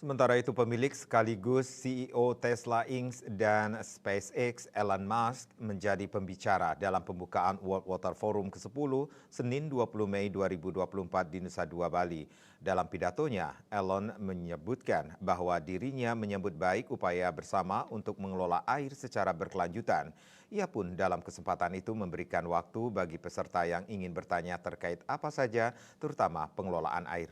Sementara itu, pemilik sekaligus CEO Tesla Inc. dan SpaceX Elon Musk menjadi pembicara dalam pembukaan World Water Forum ke-10 Senin 20 Mei 2024 di Nusa Dua, Bali. Dalam pidatonya, Elon menyebutkan bahwa dirinya menyambut baik upaya bersama untuk mengelola air secara berkelanjutan. Ia pun dalam kesempatan itu memberikan waktu bagi peserta yang ingin bertanya terkait apa saja, terutama pengelolaan air.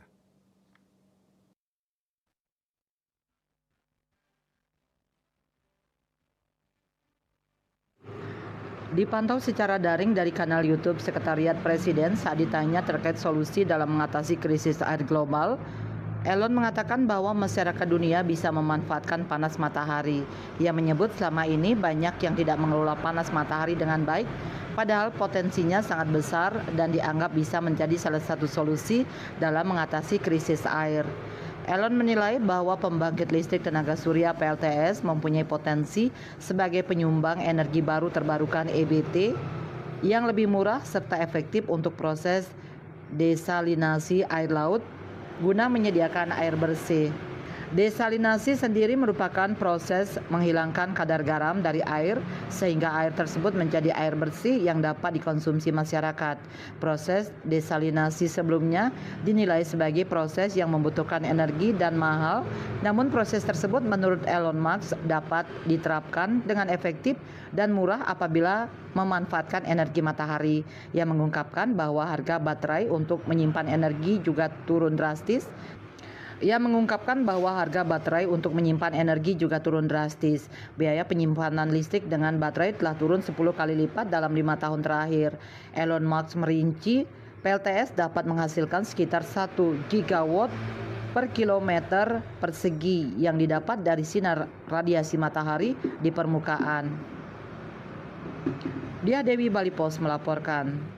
Dipantau secara daring dari kanal YouTube Sekretariat Presiden saat ditanya terkait solusi dalam mengatasi krisis air global, Elon mengatakan bahwa masyarakat dunia bisa memanfaatkan panas matahari. Ia menyebut selama ini banyak yang tidak mengelola panas matahari dengan baik, padahal potensinya sangat besar dan dianggap bisa menjadi salah satu solusi dalam mengatasi krisis air. Elon menilai bahwa pembangkit listrik tenaga surya PLTS mempunyai potensi sebagai penyumbang energi baru terbarukan EBT yang lebih murah serta efektif untuk proses desalinasi air laut guna menyediakan air bersih. Desalinasi sendiri merupakan proses menghilangkan kadar garam dari air sehingga air tersebut menjadi air bersih yang dapat dikonsumsi masyarakat. Proses desalinasi sebelumnya dinilai sebagai proses yang membutuhkan energi dan mahal, namun proses tersebut menurut Elon Musk dapat diterapkan dengan efektif dan murah apabila memanfaatkan energi matahari. Ia mengungkapkan bahwa harga baterai untuk menyimpan energi juga turun drastis. Biaya penyimpanan listrik dengan baterai telah turun 10 kali lipat dalam 5 tahun terakhir. Elon Musk merinci, PLTS dapat menghasilkan sekitar 1 gigawatt per kilometer persegi yang didapat dari sinar radiasi matahari di permukaan. Dia Dewi Bali Pos melaporkan.